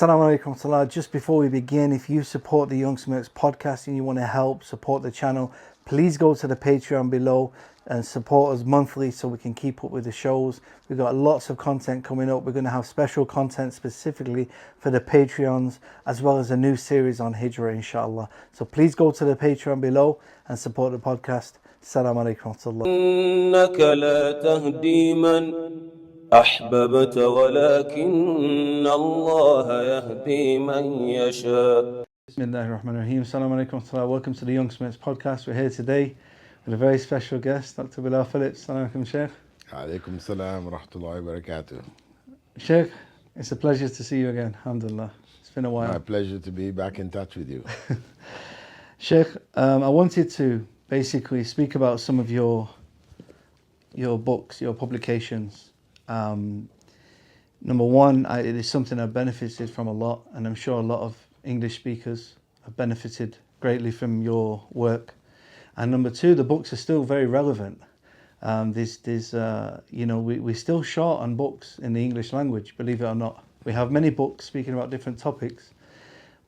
Assalamu alaikum salam. Just before we begin, if you support the Young Smirks podcast and you want to help support the channel, please go to the Patreon below and support us monthly so we can keep up with the shows. We've got lots of content coming up. We're going to have special content specifically for the Patreons, as well as a new series on Hijrah, inshallah. So please go to the Patreon below and support the podcast. Assalamu alaikum warahmatullah. أحببت ولكن الله يهدي من يشاء. Bismillahirrahmanirrahim. Assalamu alaikum warahmatullah. Welcome to the Young Smirks podcast. We're here today with a very special guest, Dr. Bilal Philips. Assalamu alaikum, Sheikh. Alaikum salam wa rahmatullahi wa barakatuh. Sheikh, it's a pleasure to see you again. Alhamdulillah. It's been a while. My pleasure to be back in touch with you. Sheikh, I wanted to basically speak about some of your books, your publications. Number one, it is something I've benefited from a lot, and I'm sure a lot of English speakers have benefited greatly from your work. And number two, the books are still very relevant. We're still short on books in the English language, believe it or not. We have many books speaking about different topics,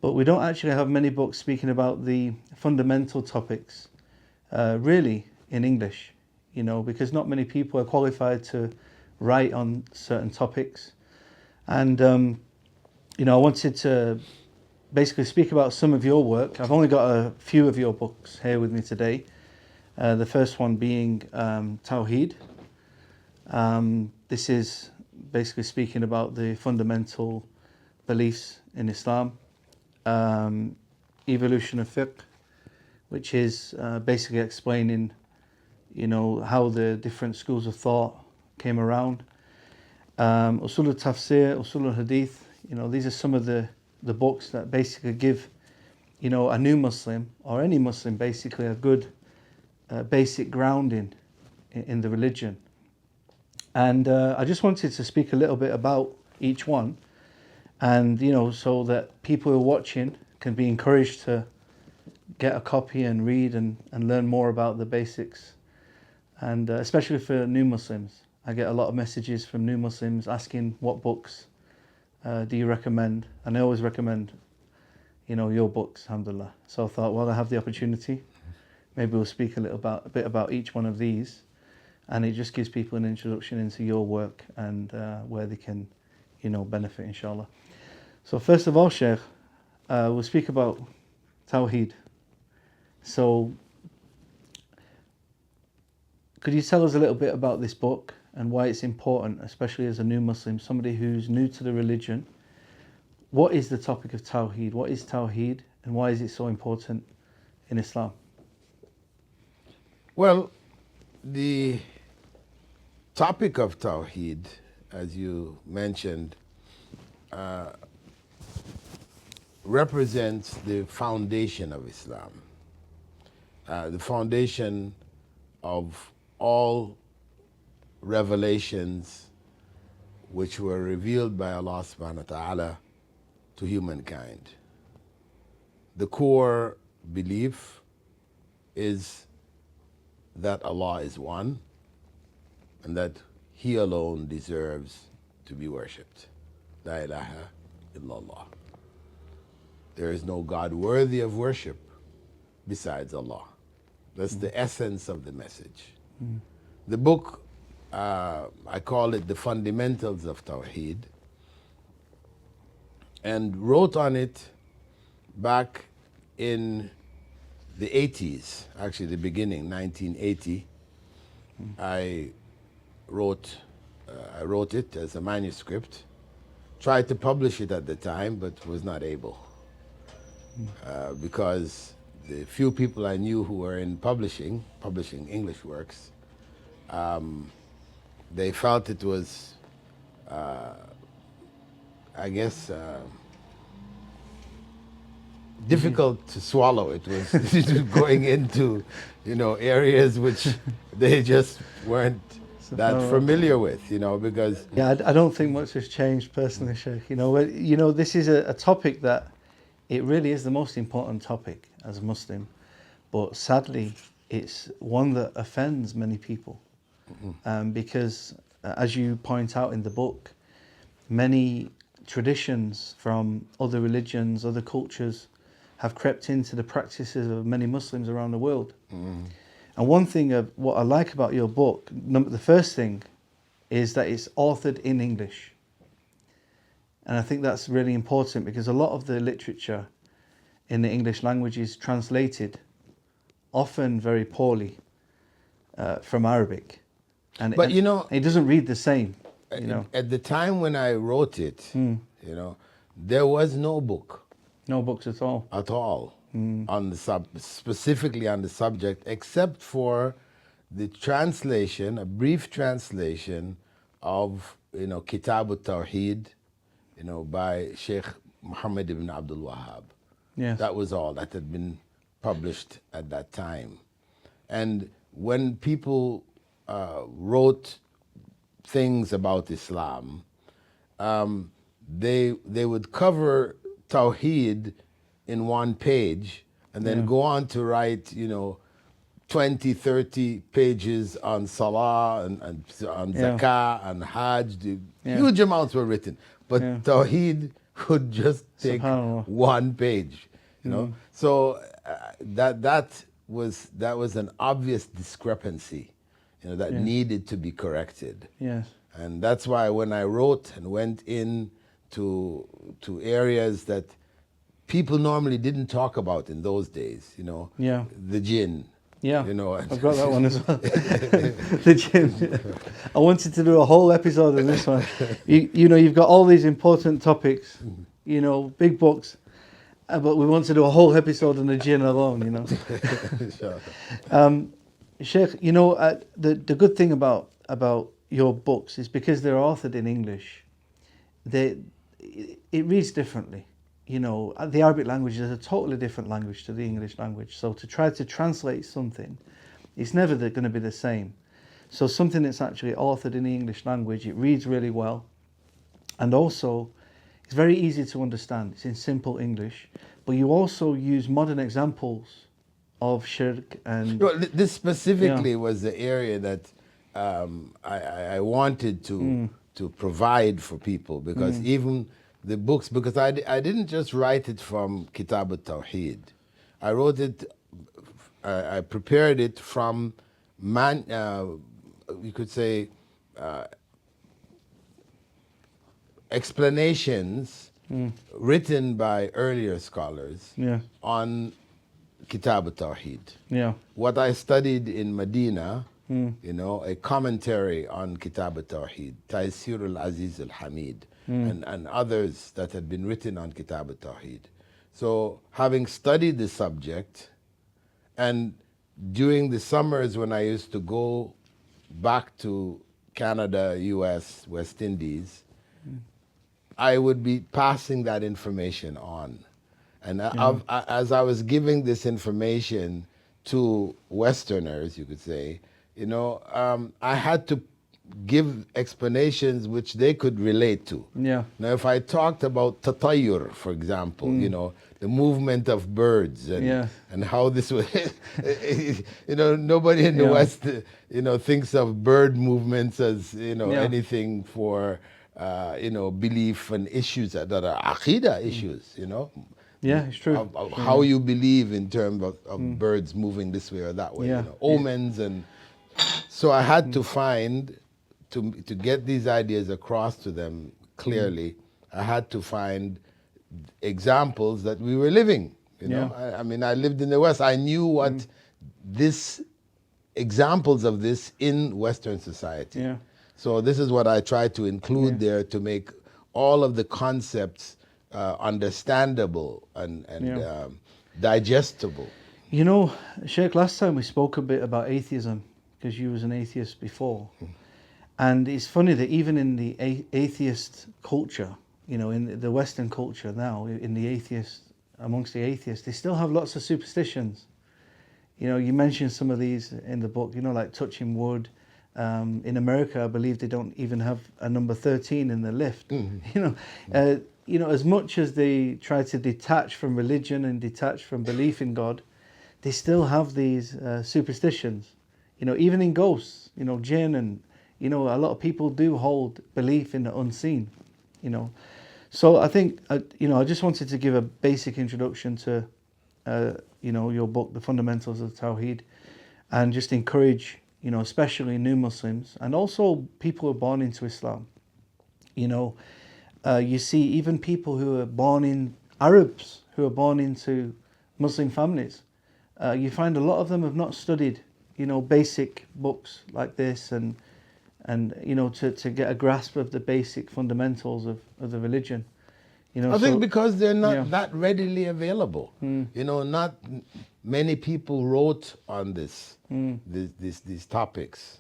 but we don't actually have many books speaking about the fundamental topics, really, in English, because not many people are qualified to write on certain topics. And I wanted to basically speak about some of your work. I've only got a few of your books here with me today. The first one being Tawheed. This is basically speaking about the fundamental beliefs in Islam. Evolution of Fiqh, which is basically explaining how the different schools of thought came around. Usul Tafsir, Usul Hadith, these are some of the books that basically give, a new Muslim or any Muslim basically a good basic grounding in the religion. And I just wanted to speak a little bit about each one, and so that people who are watching can be encouraged to get a copy and read and learn more about the basics, and especially for new Muslims. I get a lot of messages from new Muslims asking what books do you recommend, and I always recommend your books, alhamdulillah. So I thought, well, I have the opportunity, maybe we'll speak a bit about each one of these, and it just gives people an introduction into your work and where they can benefit, inshallah. So first of all, Sheikh, we'll speak about Tawheed. So could you tell us a little bit about this book and why it's important, especially as a new Muslim, somebody who's new to the religion? What is the topic of Tawheed? What is Tawheed, and why is it so important in Islam? Well, the topic of Tawheed, as you mentioned, represents the foundation of Islam, the foundation of all revelations which were revealed by Allah subhanahu wa ta'ala to humankind. The core belief is that Allah is one and that He alone deserves to be worshipped. La ilaha illallah. There is no God worthy of worship besides Allah. That's the essence of the message. The book, I call it The Fundamentals of Tawheed, and wrote on it back in the 80s, actually the beginning, 1980. I wrote it as a manuscript, tried to publish it at the time, but was not able because the few people I knew who were in publishing English works, they felt it was, difficult to swallow. It was going into, areas which they just weren't that familiar with, because... Yeah, I don't think much has changed personally, Sheikh. This is a topic that it really is the most important topic as a Muslim, but sadly, it's one that offends many people. Because, as you point out in the book, many traditions from other religions, other cultures, have crept into the practices of many Muslims around the world. And one thing of what I like about your book, the first thing is that it's authored in English. And I think that's really important because a lot of the literature in the English language is translated, often very poorly, from Arabic. But you know, it doesn't read the same. You know, at the time when I wrote it, you know, there was no book no books at all. on the specifically on the subject, except for the translation, a brief translation of, you know, Kitab al-Tawheed, you know, by Sheikh Muhammad ibn Abdul Wahhab. Yes. That was all that had been published at that time. And when people wrote things about Islam, they would cover Tawheed in one page and then go on to write, you know, 20, 30 pages on Salah and on Zakah and Hajj. Huge amounts were written. But Tawheed could just take one page, you know. So that was an obvious discrepancy, you know, that needed to be corrected. Yes. And that's why when I wrote and went in to areas that people normally didn't talk about in those days, you know, the jinn. Yeah, you know, I've got that one as well. The jinn. I wanted to do a whole episode on this one. You know, you've got all these important topics, you know, big books, but we want to do a whole episode on the jinn alone, you know. Sure. Sheikh, you know, the good thing about your books is because they're authored in English, it reads differently. You know, the Arabic language is a totally different language to the English language. So to try to translate something, it's never going to be the same. So something that's actually authored in the English language, it reads really well. And also, it's very easy to understand. It's in simple English. But you also use modern examples of shirk and... Well, this specifically was the area that I wanted to provide for people, because even the books, because I didn't just write it from Kitab al-Tawheed. I wrote it, I prepared it from, you could say, explanations written by earlier scholars on Kitab al-Tawheed. Yeah. What I studied in Medina, you know, a commentary on Kitab al-Tawheed, Tafsir al-Aziz al-Hamid, and others that had been written on Kitab al-Tawheed. So having studied the subject, and during the summers when I used to go back to Canada, US, West Indies, I would be passing that information on. And as I was giving this information to Westerners, you could say, you know, I had to give explanations which they could relate to. Yeah. Now, if I talked about tatayyur, for example, you know, the movement of birds and how this was, you know, nobody in the West, you know, thinks of bird movements as, you know, anything for, you know, belief and issues that are aqidah issues, you know. Yeah, it's true. Of how you believe in terms of birds moving this way or that way, you know, omens and... So I had to find, to get these ideas across to them clearly, I had to find examples that we were living, you know. I mean, I lived in the West. I knew what examples of this in Western society. Yeah. So this is what I tried to include there to make all of the concepts understandable and digestible. You know, Sheikh, last time we spoke a bit about atheism, because you was an atheist before. And it's funny that even in the atheist culture, you know, in the Western culture now, amongst the atheists, they still have lots of superstitions. You know, you mentioned some of these in the book, you know, like touching wood. In America, I believe they don't even have a number 13 in the lift. You know, as much as they try to detach from religion and detach from belief in God, they still have these superstitions. You know, even in ghosts, you know, jinn, and, you know, a lot of people do hold belief in the unseen, you know. So I think, I just wanted to give a basic introduction to, your book, The Fundamentals of Tawheed, and just encourage, especially new Muslims and also people who are born into Islam. You see even people who are born in Arabs, who are born into Muslim families. You find a lot of them have not studied, basic books like this and to get a grasp of the basic fundamentals of the religion. I think because they're not yeah. that readily available. Not many people wrote on these topics,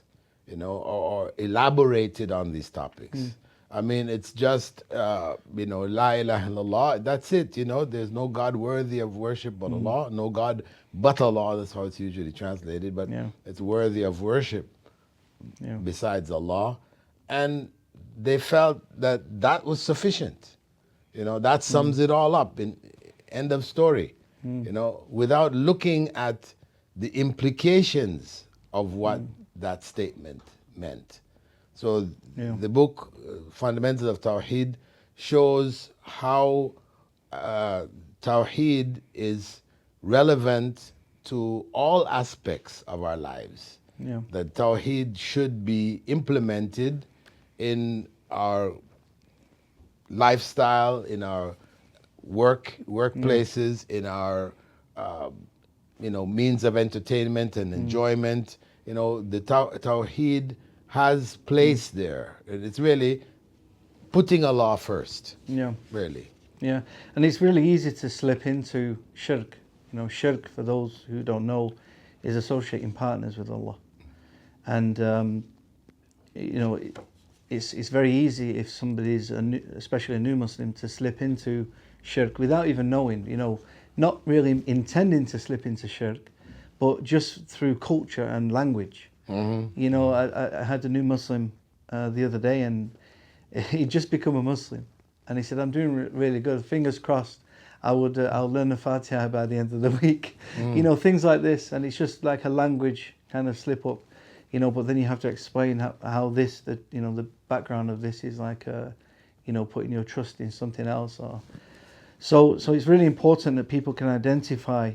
or elaborated on these topics. I mean, it's just, La ilaha illallah, that's it, there's no God worthy of worship but Allah, no God but Allah, that's how it's usually translated, but it's worthy of worship besides Allah. And they felt that that was sufficient. That sums it all up, in end of story, without looking at the implications of what that statement meant. So the book, Fundamentals of Tawheed, shows how Tawheed is relevant to all aspects of our lives. That Tawheed should be implemented in our lifestyle, in our workplaces, in our means of entertainment and enjoyment. The Tawheed has place there. It's really putting Allah first. Really. Yeah, and it's really easy to slip into shirk. Shirk, for those who don't know, is associating partners with Allah. And it's very easy if somebody's especially a new Muslim to slip into shirk without even knowing, not really intending to slip into shirk, but just through culture and language. I had a new Muslim the other day, and he'd just become a Muslim, and he said, "I'm doing really good. Fingers crossed, I'll learn the Fatiha by the end of the week." Things like this, and it's just like a language kind of slip up. But then you have to explain how this, the background of this is like, putting your trust in something else. So it's really important that people can identify,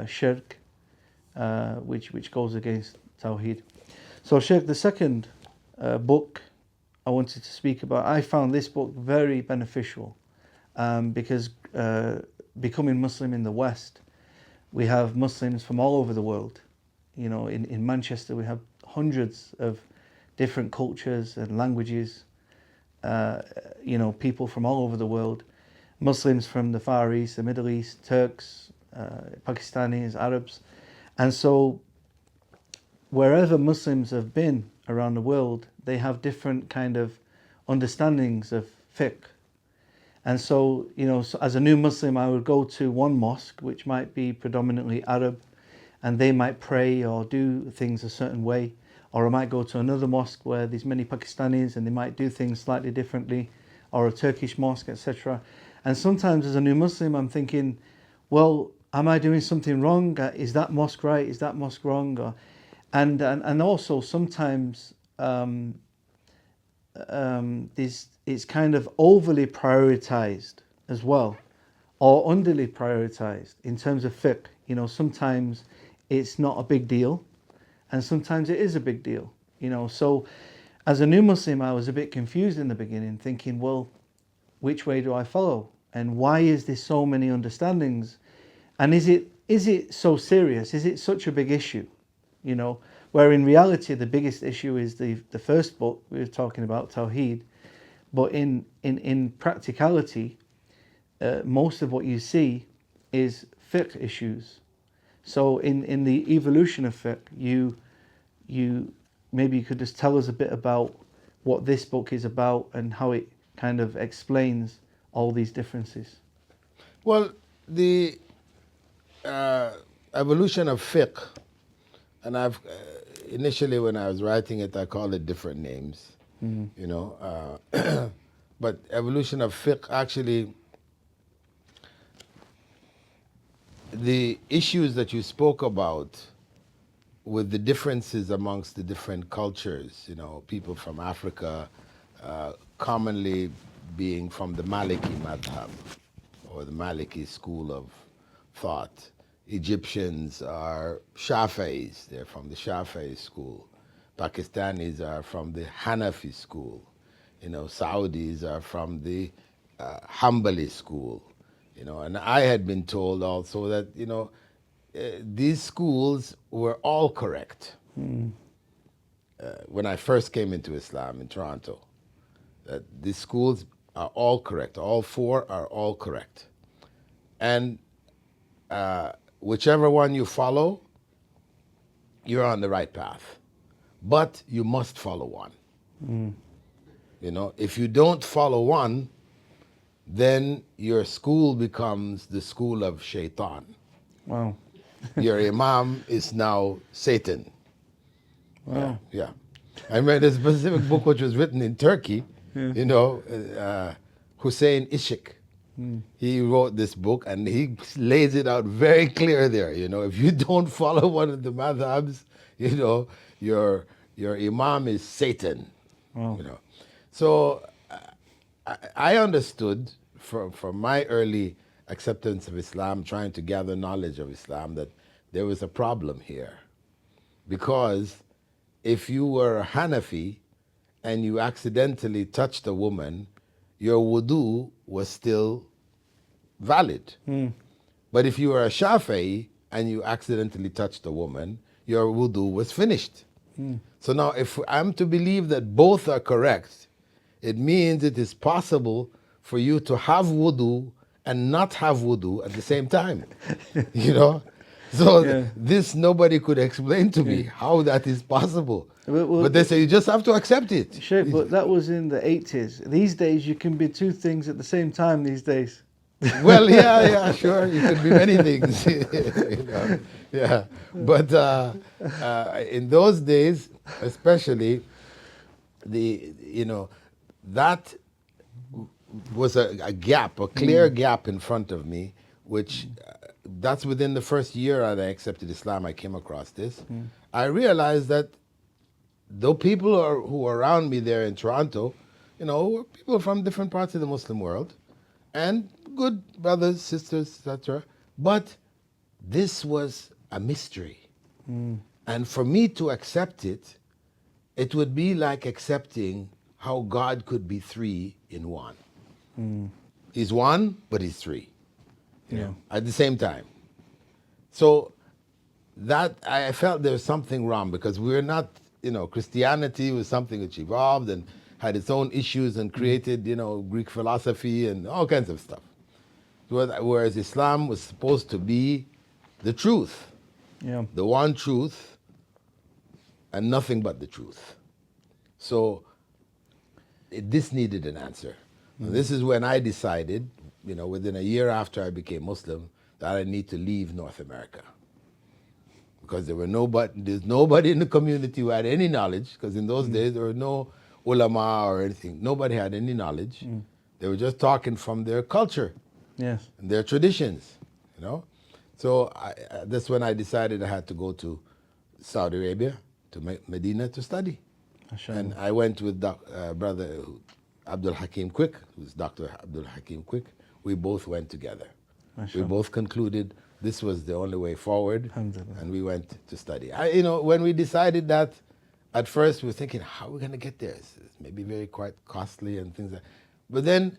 shirk, which goes against Tawheed. So shirk, the second book I wanted to speak about, I found this book very beneficial because becoming Muslim in the West, we have Muslims from all over the world. In Manchester we have hundreds of different cultures and languages, people from all over the world, Muslims from the Far East, the Middle East, Turks, Pakistanis, Arabs. And so wherever Muslims have been around the world, they have different kind of understandings of fiqh. And so, so as a new Muslim, I would go to one mosque, which might be predominantly Arab, and they might pray or do things a certain way. Or I might go to another mosque where there's many Pakistanis and they might do things slightly differently, or a Turkish mosque, etc. And sometimes as a new Muslim, I'm thinking, well, am I doing something wrong? Is that mosque right? Is that mosque wrong? And also sometimes it's kind of overly prioritized as well, or underly prioritized in terms of fiqh. Sometimes it's not a big deal, and sometimes it is a big deal. So as a new Muslim, I was a bit confused in the beginning, thinking, well, which way do I follow? And why is there so many understandings? And is it so serious? Is it such a big issue? Where in reality the biggest issue is the first book we were talking about, Tawheed. But in practicality, most of what you see is fiqh issues. So in the evolution of fiqh, you maybe you could just tell us a bit about what this book is about and how it kind of explains all these differences. Well, the evolution of fiqh, and I've initially when I was writing it, I called it different names, but evolution of fiqh, actually, the issues that you spoke about with the differences amongst the different cultures, people from Africa commonly being from the Maliki Madhab, or the Maliki school of thought. Egyptians are Shafi'is, they're from the Shafi'i school. Pakistanis are from the Hanafi school. Saudis are from the Hanbali school. And I had been told also that, these schools were all correct. When I first came into Islam in Toronto, that these schools are all correct. All four are all correct. And whichever one you follow, you're on the right path. But you must follow one. If you don't follow one, then your school becomes the school of shaitan. Wow. Your imam is now Satan. Wow. Yeah. I read a specific book which was written in Turkey, Hussein Ishik. He wrote this book and he lays it out very clear there. If you don't follow one of the madhabs, your imam is Satan. Wow. So I understood from my early acceptance of Islam, trying to gather knowledge of Islam, that there was a problem here. Because if you were a Hanafi and you accidentally touched a woman, your wudu was still valid. But if you were a Shafi'i and you accidentally touched a woman, your wudu was finished. So now if I'm to believe that both are correct, it means it is possible for you to have wudu and not have wudu at the same time. So this nobody could explain to me how that is possible. But they say you just have to accept it. Sheikh, but that was in the 80s. These days you can be two things at the same time these days. Well, yeah, sure. You could be many things. Yeah. But in those days, especially, that was a gap, a clear gap in front of me, which that's within the first year that I accepted Islam, I came across this. I realized that though people who were around me there in Toronto, were people from different parts of the Muslim world, and good brothers, sisters, etc. But this was a mystery. And for me to accept it, it would be like accepting how God could be three in one. He's one, but he's three. At the same time. So that I felt there was something wrong, because we're not, Christianity was something which evolved and had its own issues and created, Greek philosophy and all kinds of stuff. Whereas Islam was supposed to be the truth, the one truth, and nothing but the truth. So this needed an answer. And this is when I decided, within a year after I became Muslim, that I need to leave North America. Because there's nobody in the community who had any knowledge, because in those days there were no ulama or anything. Nobody had any knowledge. They were just talking from their culture, and their traditions, So that's when I decided I had to go to Saudi Arabia, to Medina, to study. And I went with brother Abdul Hakim Quick, who's Dr. Abdul Hakim Quick. We both went together. We both concluded this was the only way forward, and we went to study. When we decided that, at first we were thinking, how are we going to get there? It's maybe very quite costly and things like that. But then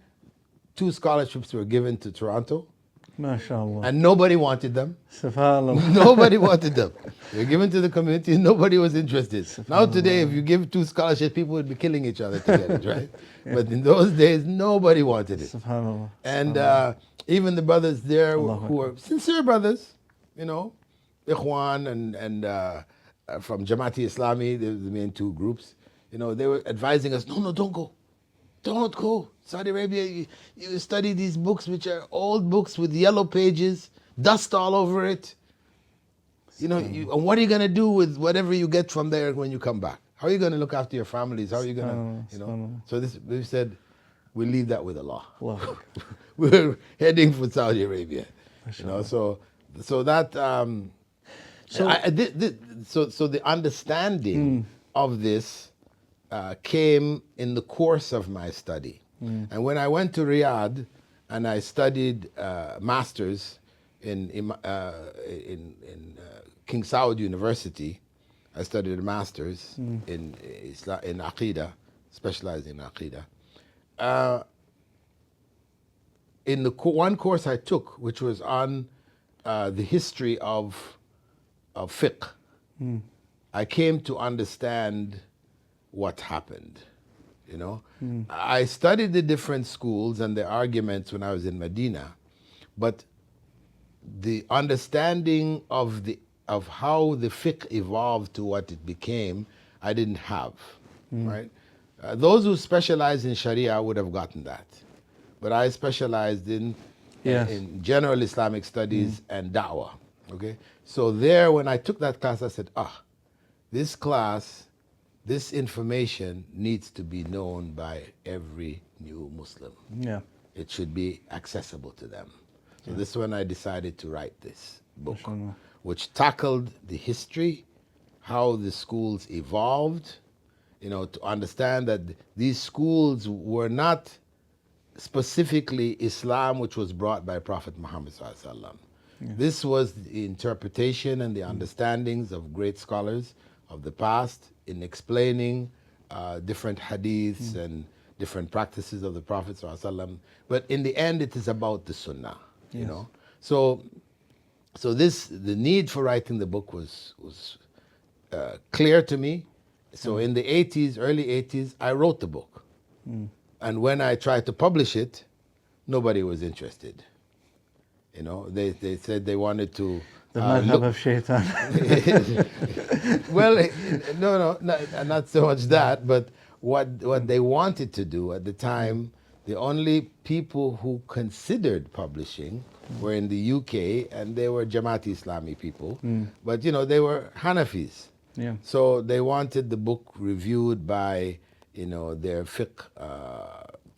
2 scholarships were given to Toronto, MashaAllah. and nobody wanted them. Subhanallah. Nobody wanted them. They were given to the community, nobody was interested. Now today, if you give 2 scholarships, people would be killing each other to get it, right? But in those days, nobody wanted it. Subhanallah. And even the brothers there who were sincere brothers, Ikhwan and from Jamaati Islami, the main 2 groups, they were advising us, no, don't go. Don't go. Saudi Arabia, you study these books, which are old books with yellow pages, dust all over it. And what are you going to do with whatever you get from there when you come back? How are you going to look after your families? How are you going to, So we said, we leave that with Allah. We're heading for Saudi Arabia. So that, so the understanding of this came in the course of my study. And when I went to Riyadh and I studied masters in King Saud University, I studied a master's in Aqidah, specialized in Aqidah. In the one course I took, which was on the history of fiqh, I came to understand what happened. You know, I studied the different schools and the arguments when I was in Medina, but the understanding of how the fiqh evolved to what it became, I didn't have. Right? Those who specialize in Sharia would have gotten that, but I specialized in general Islamic studies and da'wah. Okay, so there, when I took that class, I said, this class, this information needs to be known by every new Muslim. Yeah. It should be accessible to them. So this is when I decided to write this book, which tackled the history, how the schools evolved, you know, to understand that these schools were not specifically Islam, which was brought by Prophet Muhammad sallallahu alaihi wasallam. This was the interpretation and the understandings of great scholars of the past in explaining different hadiths and different practices of the Prophet ﷺ. But in the end, it is about the Sunnah, you know. So the need for writing the book was clear to me. So in the 80s, early 80s, I wrote the book. And when I tried to publish it, nobody was interested. You know, they said they wanted to... The madhab of shaitan. Well, no, not so much that, but what they wanted to do at the time, the only people who considered publishing were in the UK, and they were Jamaat Islami people, but you know, they were Hanafis. Yeah. So they wanted the book reviewed by, you know, their fiqh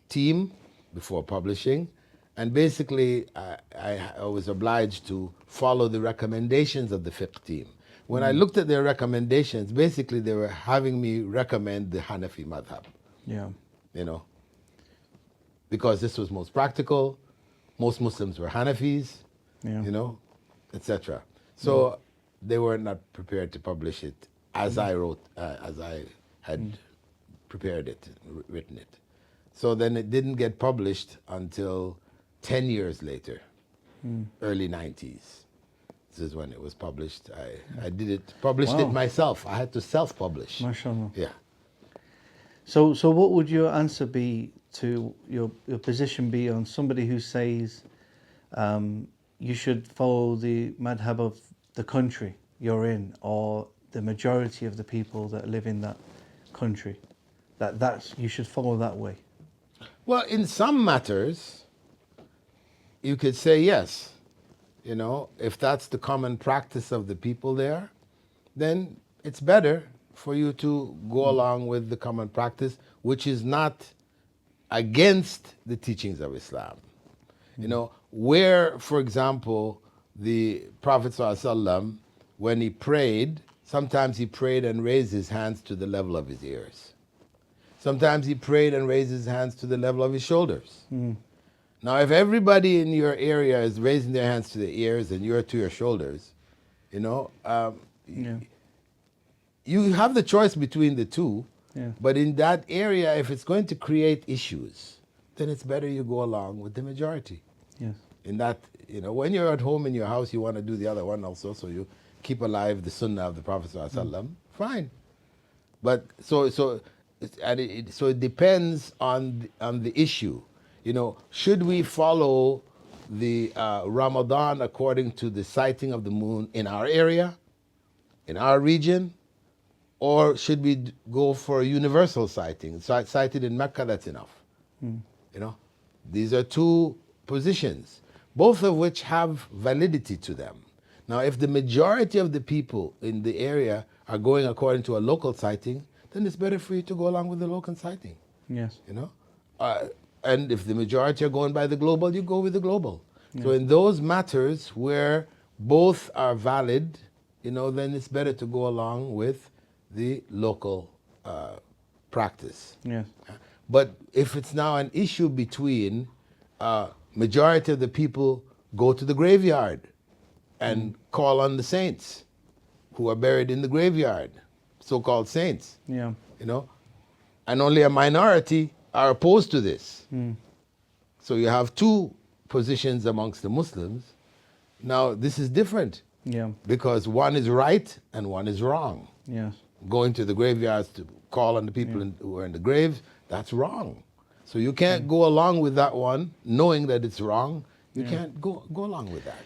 team before publishing. And basically, I was obliged to follow the recommendations of the fiqh team. When I looked at their recommendations, basically they were having me recommend the Hanafi madhab. Yeah. You know, because this was most practical. Most Muslims were Hanafis, you know, etc. So they were not prepared to publish it as I wrote, as I had prepared it, written it. So then it didn't get published until 10 years later, early 90s. This is when it was published. I published it myself. I had to self-publish. MashaAllah. Yeah. So what would your answer be to your position be on somebody who says you should follow the madhab of the country you're in, or the majority of the people that live in that country, that's you should follow that way? Well, in some matters, you could say yes. You know, if that's the common practice of the people there, then it's better for you to go along with the common practice, which is not against the teachings of Islam. You know, where, for example, the Prophet ﷺ, when he prayed, sometimes he prayed and raised his hands to the level of his ears. Sometimes he prayed and raised his hands to the level of his shoulders. Now, if everybody in your area is raising their hands to their ears and you're to your shoulders, you know, you have the choice between the two. Yeah. But in that area, if it's going to create issues, then it's better you go along with the majority. Yes. In that, you know, when you're at home in your house, you want to do the other one also, so you keep alive the sunnah of the Prophet ﷺ, fine. But so it depends on the issue. You know, should we follow the Ramadan according to the sighting of the moon in our area, in our region, or should we go for a universal sighting? Sighted in Mecca, that's enough. You know, these are two positions, both of which have validity to them. Now, if the majority of the people in the area are going according to a local sighting, then it's better for you to go along with the local sighting. Yes. You know, and if the majority are going by the global, you go with the global. Yeah. So in those matters where both are valid, you know, then it's better to go along with the local practice. Yes. But if it's now an issue between majority of the people go to the graveyard and call on the saints who are buried in the graveyard, so-called saints, Yeah. you know, and only a minority are opposed to this. So you have two positions amongst the Muslims. Now this is different Yeah. because one is right and one is wrong. Yes. Going to the graveyards to call on the people who are in the graves, that's wrong. So you can't go along with that one, knowing that it's wrong. You can't go along with that.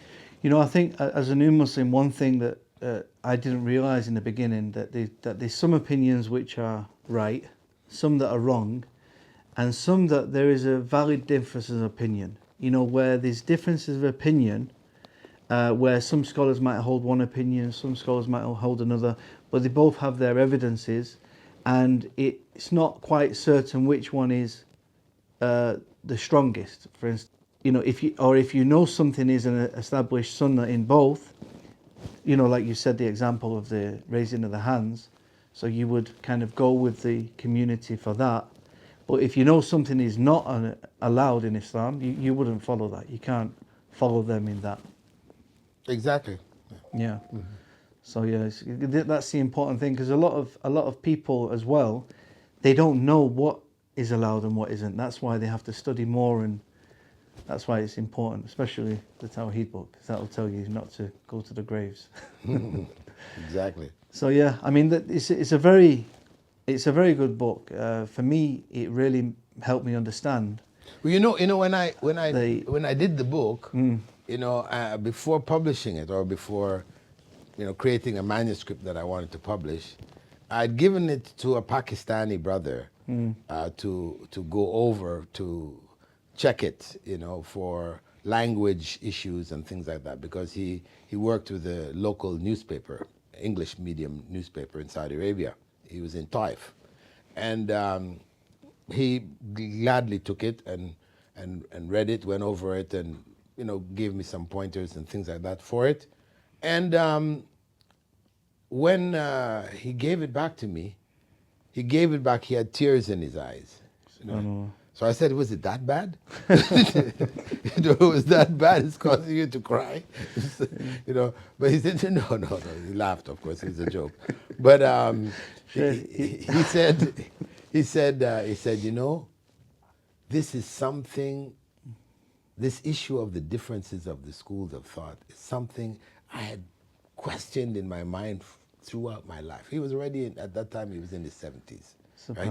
You know, I think as a new Muslim, one thing that I didn't realize in the beginning that there's some opinions which are right, some that are wrong, and some that there is a valid difference of opinion. You know, where there's differences of opinion, where some scholars might hold one opinion, some scholars might hold another, but they both have their evidences, and it's not quite certain which one is the strongest. For instance, you know, if you know something is an established sunnah in both, you know, like you said, the example of the raising of the hands, so you would kind of go with the community for that. But if you know something is not allowed in Islam, you wouldn't follow that. You can't follow them in that. Exactly. Yeah. So yeah, that's the important thing, because a lot of people as well, they don't know what is allowed and what isn't. That's why they have to study more, and that's why it's important, especially the Tawheed book, because that will tell you not to go to the graves. Exactly. So yeah, I mean, it's a very good book. For me, it really helped me understand. Well, you know, when I did the book, you know, before publishing it or before, you know, creating a manuscript that I wanted to publish, I'd given it to a Pakistani brother to go over to check it, you know, for language issues and things like that, because he worked with a local newspaper, English medium newspaper in Saudi Arabia. He was in Taif, and he gladly took it and read it, went over it, and, you know, gave me some pointers and things like that for it. And when he gave it back to me, he had tears in his eyes. You know? So I said, was it that bad? You know, it was that bad, it's causing you to cry? You know, but he said, no. He laughed, of course, it was a joke. But he said, you know, this is something, this issue of the differences of the schools of thought is something I had questioned in my mind throughout my life. He was already, at that time, he was in his 70s. Right?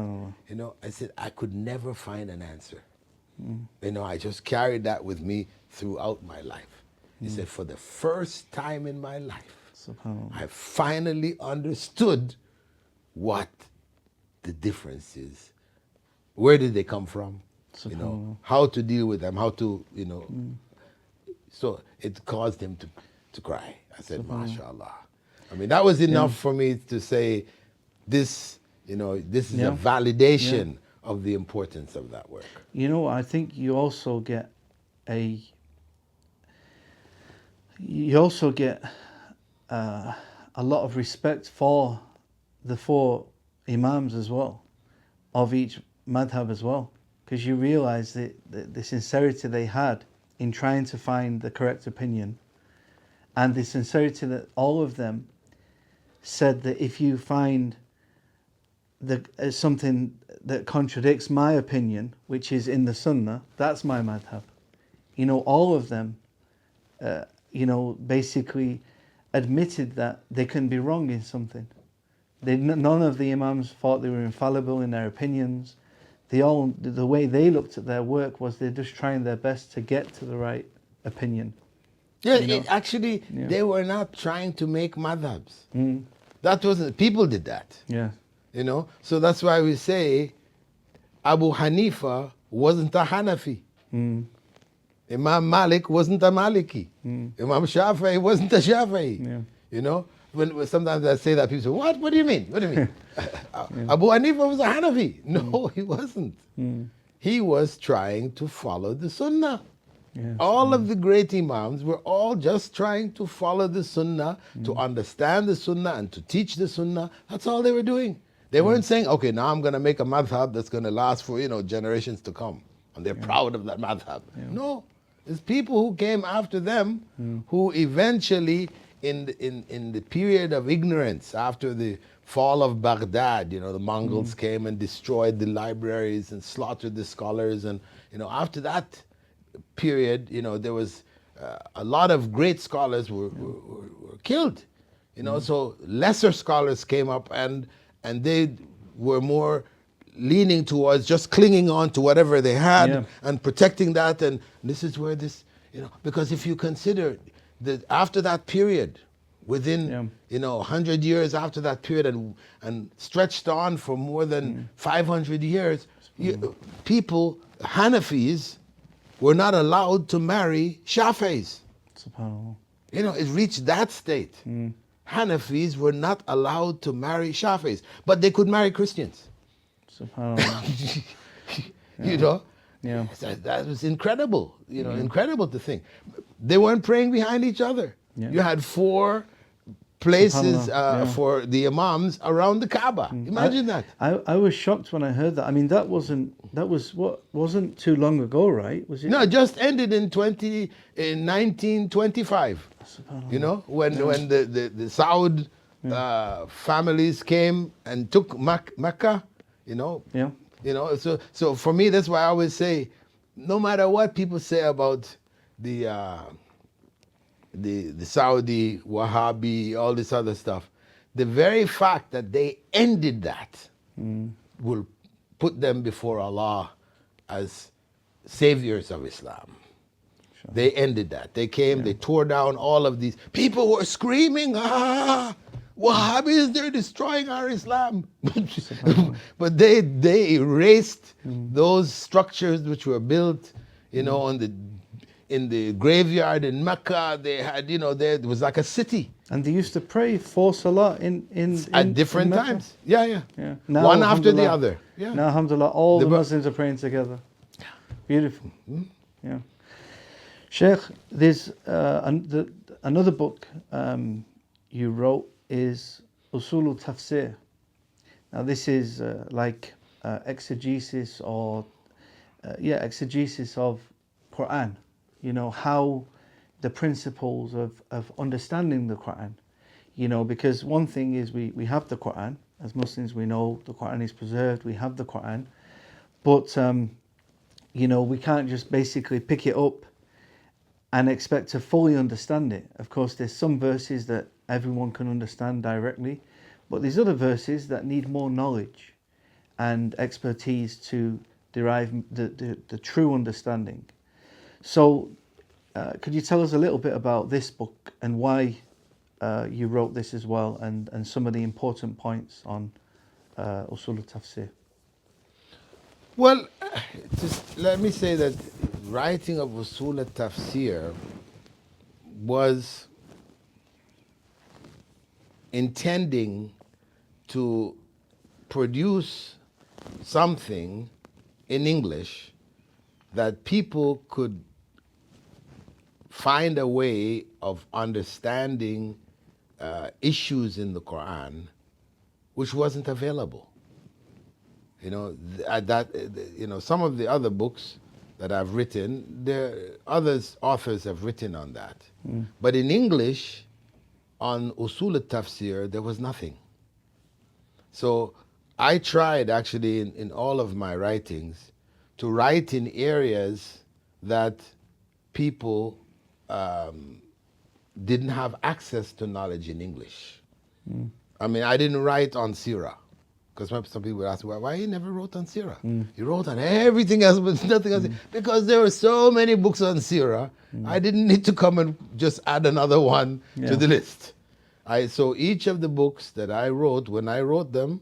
You know, I said, I could never find an answer. You know, I just carried that with me throughout my life. He said, for the first time in my life, I finally understood what the difference is. Where did they come from? You know, how to deal with them, how to, you know. So it caused him to cry. I said, MashaAllah. I mean, that was enough for me to say, this, you know, this is a validation of the importance of that work. You know, I think you also get a lot of respect for the four imams as well, of each madhab as well, because you realize the sincerity they had in trying to find the correct opinion, and the sincerity that all of them said that if you find something that contradicts my opinion, which is in the Sunnah, that's my madhab. You know, all of them, you know, basically admitted that they can be wrong in something. None of the imams thought they were infallible in their opinions. The way they looked at their work was they're just trying their best to get to the right opinion. Yeah, You know? actually, they were not trying to make madhabs. That wasn't, people did that. Yeah. You know, so that's why we say Abu Hanifa wasn't a Hanafi. Imam Malik wasn't a Maliki. Imam Shafi'i wasn't a Shafi'i. Yeah. You know, when sometimes I say that, people say, what? What do you mean? What do you mean? Abu Hanifa was a Hanafi. No, he wasn't. He was trying to follow the Sunnah. Yes. All of the great Imams were all just trying to follow the Sunnah, to understand the Sunnah and to teach the Sunnah. That's all they were doing. They weren't saying, okay, now I'm going to make a madhab that's going to last for, generations to come. And they're proud of that madhab. No, it's people who came after them who eventually, in the period of ignorance, after the fall of Baghdad, the Mongols came and destroyed the libraries and slaughtered the scholars. And, after that period, there was a lot of great scholars were killed. So lesser scholars came up and they were more leaning towards just clinging on to whatever they had and protecting that. And this is where this, because if you consider that after that period, within 100 years after that period and stretched on for more than 500 years, people, Hanafis, were not allowed to marry Shafis. SubhanAllah. It reached that state. Hanafis were not allowed to marry Shafis, but they could marry Christians. SubhanAllah. Yeah. That was incredible, incredible to think. They weren't praying behind each other. Yeah. You had 4 places for the imams around the Kaaba. Imagine that. I was shocked when I heard that. I mean, that wasn't too long ago, right? Was it? No, it just ended in 1925. When the Saud families came and took Mecca, So for me, that's why I always say, no matter what people say about the Saudi, Wahhabi, all this other stuff, the very fact that they ended that will put them before Allah as saviors of Islam. Sure. They ended that. They came, they tore down all of these. People were screaming, Wahhabis, they're destroying our Islam. But they erased those structures which were built, in the graveyard in Mecca. They had, there was like a city. And they used to pray 4 salah at different times. Yeah. Now, one after the other. Yeah. Now, alhamdulillah, all the Muslims are praying together. Beautiful. Yeah. Sheikh, there's another book you wrote is Usul Tafsir. Now, this is like exegesis or exegesis of Quran. How the principles of understanding the Quran. Because one thing is we have the Quran. As Muslims, we know the Quran is preserved. We have the Quran. But, we can't just basically pick it up and expect to fully understand it. Of course, there's some verses that everyone can understand directly, but there's other verses that need more knowledge and expertise to derive the true understanding. So, could you tell us a little bit about this book and why you wrote this as well, and some of the important points on Usul al-Tafsir? Well, just let me say that writing of Usul al-Tafsir was intending to produce something in English that people could find a way of understanding issues in the Quran which wasn't available. Some of the other books that I've written, authors have written on that. But in English, on Usul al-Tafsir, there was nothing. So I tried actually in all of my writings to write in areas that people didn't have access to knowledge in English. I mean, I didn't write on Sirah, because some people would ask, why you never wrote on Sirah? You wrote on everything else, but nothing else. Because there were so many books on Sirah, I didn't need to come and just add another one to the list. So each of the books that I wrote, when I wrote them,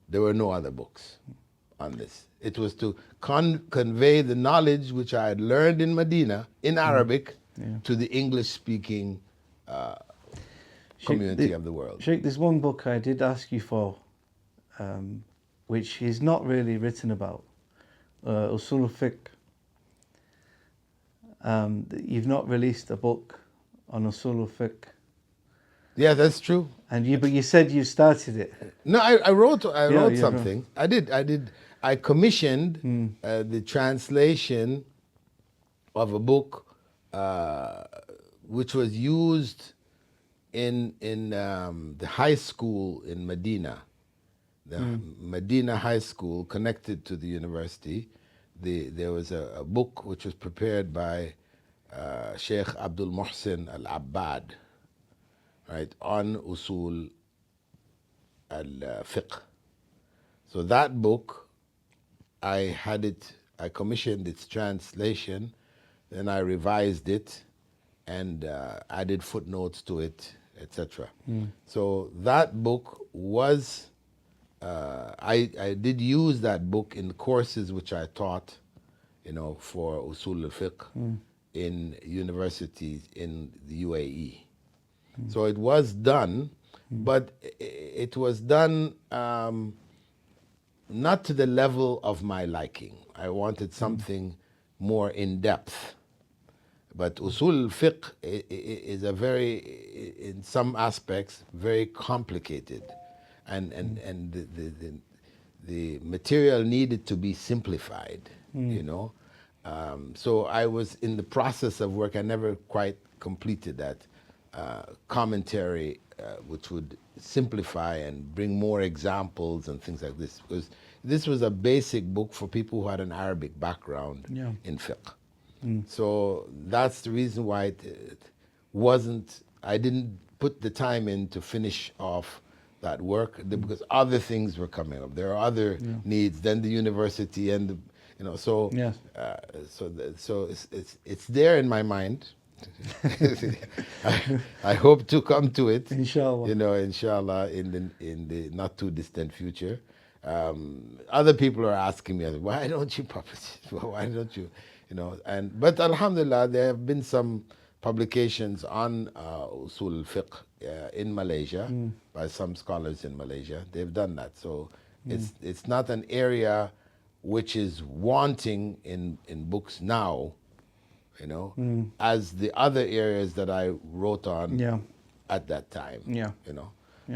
there were no other books on this. It was to convey the knowledge which I had learned in Medina, in Arabic, to the English-speaking community of the world. Sheikh, there's one book I did ask you for, which is not really written about, Usul al-Fiqh. You've not released a book on Usul al-Fiqh. Yeah, that's true. But you said you started it. No, I wrote Yeah, wrote you something. I commissioned the translation of a book which was used in the high school in Medina, the Medina High School connected to the university. There was a book which was prepared by Sheikh Abdul Muhsin Al-Abbad, right, on Usul Al-Fiqh. So that book, I commissioned its translation, then I revised it and added footnotes to it, etc. So that book was, I did use that book in courses which I taught, for Usul al-Fiqh in universities in the UAE. So it was done, but it was done not to the level of my liking. I wanted something more in depth. But Usul al-Fiqh is a very, in some aspects, very complicated. And the material needed to be simplified, So I was in the process of work. I never quite completed that commentary, which would simplify and bring more examples and things like this. Because this was a basic book for people who had an Arabic background in fiqh. So that's the reason why it wasn't, I didn't put the time in to finish off that work because other things were coming up. There are other needs, then the university and so Yes. So it's there in my mind. I hope to come to it, Inshallah. inshallah, in the not too distant future. Other people are asking me, why don't you publish it? Why don't you, but alhamdulillah, there have been some publications on Usul al-Fiqh in Malaysia by some scholars in Malaysia. They've done that. So it's not an area which is wanting in books now, as the other areas that I wrote on at that time. Yeah.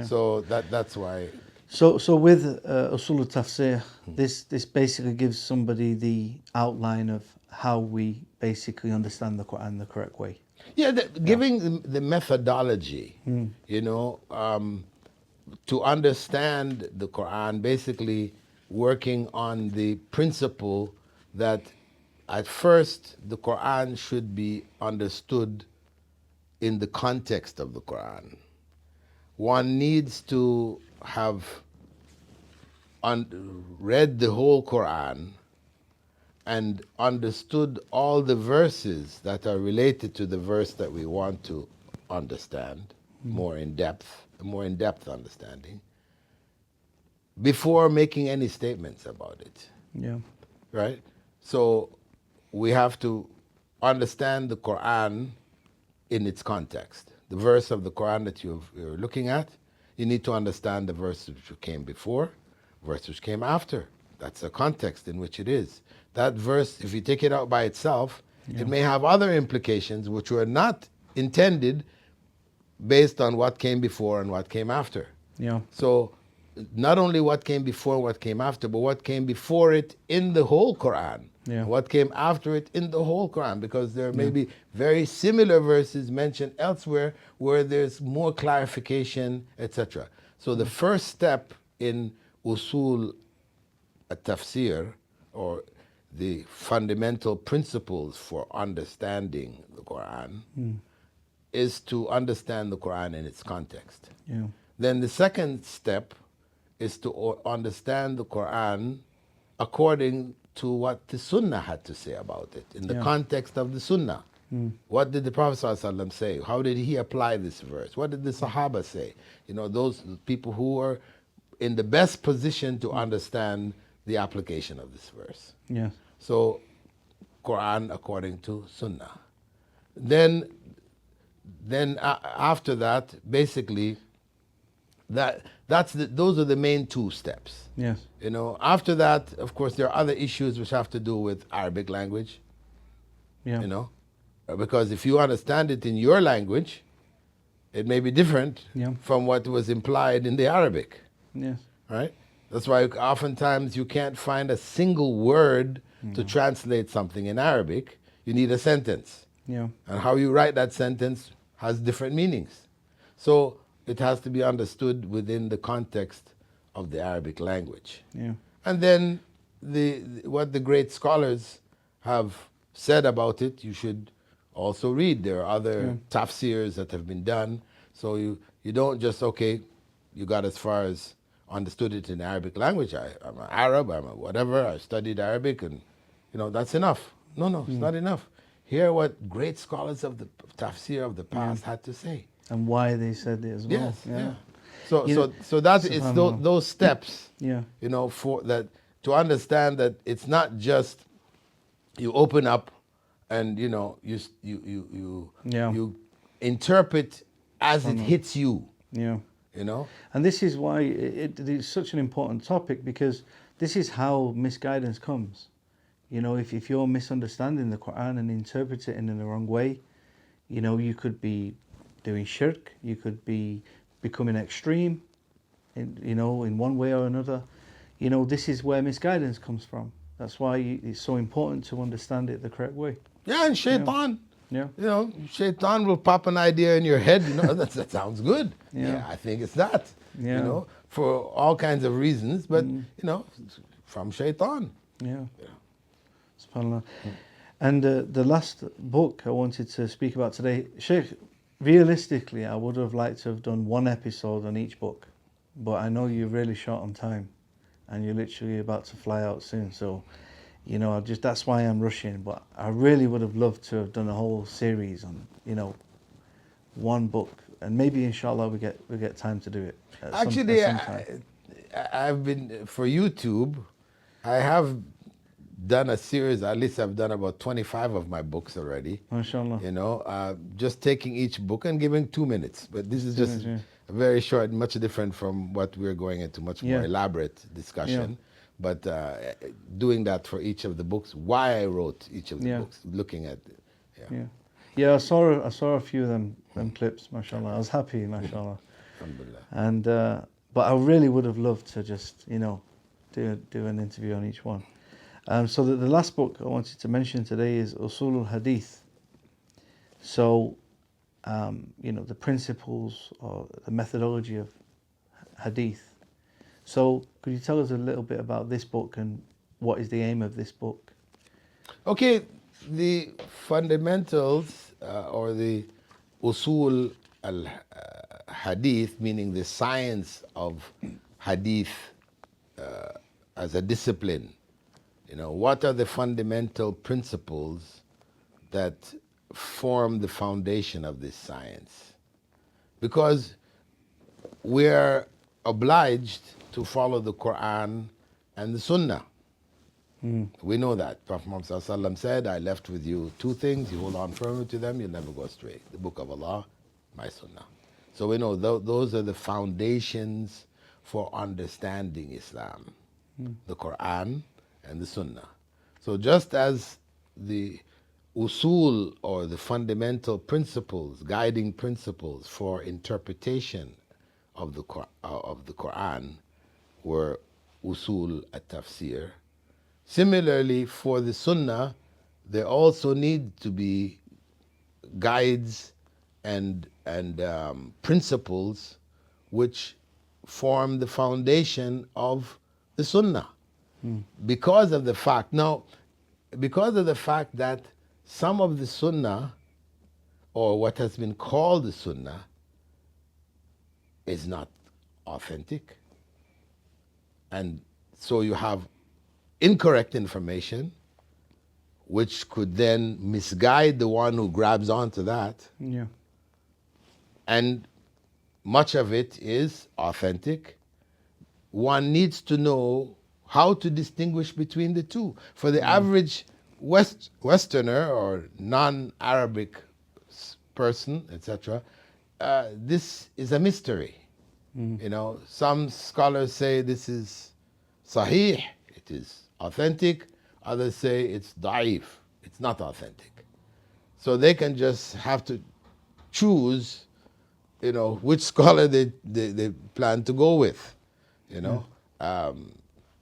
So that's why. So with Usul al-Tafsir, this basically gives somebody the outline of how we basically understand the Quran the correct way. Yeah, giving the methodology, to understand the Quran, basically working on the principle that at first the Quran should be understood in the context of the Quran. One needs to have read the whole Quran and understood all the verses that are related to the verse that we want to understand more in depth understanding before making any statements about it. Yeah. Right? So we have to understand the Quran in its context. The verse of the Quran that you're looking at, you need to understand the verse which came before, verse which came after. That's the context in which it is. That verse, if you take it out by itself, it may have other implications which were not intended based on what came before and what came after. Yeah. So not only what came before and what came after, but what came before it in the whole Quran. Yeah. What came after it in the whole Quran, because there may be very similar verses mentioned elsewhere where there's more clarification, etc. So the first step in Usul al-Tafsir, or the fundamental principles for understanding the Quran, is to understand the Quran in its context. Yeah. Then the second step is to understand the Quran according to what the Sunnah had to say about it, in the context of the Sunnah. What did the Prophet ﷺ say? How did he apply this verse? What did the Sahaba say? Those people who are in the best position to understand the application of this verse. Yeah. So, Quran according to Sunnah. Then after that, basically, those are the main two steps. Yes. After that, of course, there are other issues which have to do with Arabic language. Yeah. Because if you understand it in your language, it may be different Yeah. from what was implied in the Arabic, Yes. right? That's why oftentimes you can't find a single word to translate something in Arabic. You need a sentence. Yeah. And how you write that sentence has different meanings. So it has to be understood within the context of the Arabic language. Yeah. And then what the great scholars have said about it, you should also read. There are other tafsirs that have been done. So you don't just, okay, you got as far as understood it in Arabic language. I'm an Arab, I'm a whatever, I studied Arabic, and that's enough. No, it's not enough. Hear what great scholars of the tafsir of the past had to say. And why they said it as well. Yes, Yeah. yeah. So You know, so that it's subhanAllah. those steps, Yeah. for that, to understand that it's not just you open up and you Yeah. interpret as it hits you. Yeah. You know. And this is why it is such an important topic, because this is how misguidance comes. If you're misunderstanding the Quran and interpret it in the wrong way, you could be doing shirk, you could be becoming extreme, in one way or another. This is where misguidance comes from. That's why it's so important to understand it the correct way. Yeah, and shaitan. Yeah. Shaitan will pop an idea in your head. That sounds good. Yeah. I think it's that. Yeah. For all kinds of reasons, but from shaitan. Yeah. SubhanAllah. And the last book I wanted to speak about today, Sheikh, realistically, I would have liked to have done one episode on each book, but I know you're really short on time, and you're literally about to fly out soon. So, that's why I'm rushing. But I really would have loved to have done a whole series on, one book, and maybe inshallah we get time to do it. Actually, at some time. I've been for YouTube. I have done a series. At least I've done about 25 of my books already. MashaAllah. Just taking each book and giving 2 minutes. But this is just a very short, much different from what we're going into, much more elaborate discussion. But doing that for each of the books, why I wrote each of the books, looking at it. Yeah, I saw a few of them clips, mashallah. I was happy, mashallah. Alhamdulillah. And but I really would have loved to just do an interview on each one. So the last book I wanted to mention today is Usul al-Hadith. So the principles or the methodology of Hadith. So could you tell us a little bit about this book and what is the aim of this book? Okay, the fundamentals or the Usul al-Hadith, meaning the science of Hadith as a discipline. What are the fundamental principles that form the foundation of this science? Because we're obliged to follow the Quran and the Sunnah. We know that. Prophet Muhammad ﷺ said, I left with you 2 things. You hold on firmly to them, you'll never go astray. The Book of Allah, my Sunnah. So we know those are the foundations for understanding Islam. The Quran and the Sunnah. So just as the usul, or the fundamental principles, guiding principles for interpretation of the Quran were usul at-Tafsir, similarly for the Sunnah, there also need to be guides and principles which form the foundation of the Sunnah. Because of the fact that some of the Sunnah, or what has been called the Sunnah, is not authentic. And so you have incorrect information, which could then misguide the one who grabs onto that. Yeah. And much of it is authentic. One needs to know how to distinguish between the two. For the average Westerner or non-Arabic person, etc., this is a mystery. Some scholars say this is sahih, it is authentic. Others say it's da'if, it's not authentic. So they can just have to choose which scholar they plan to go with,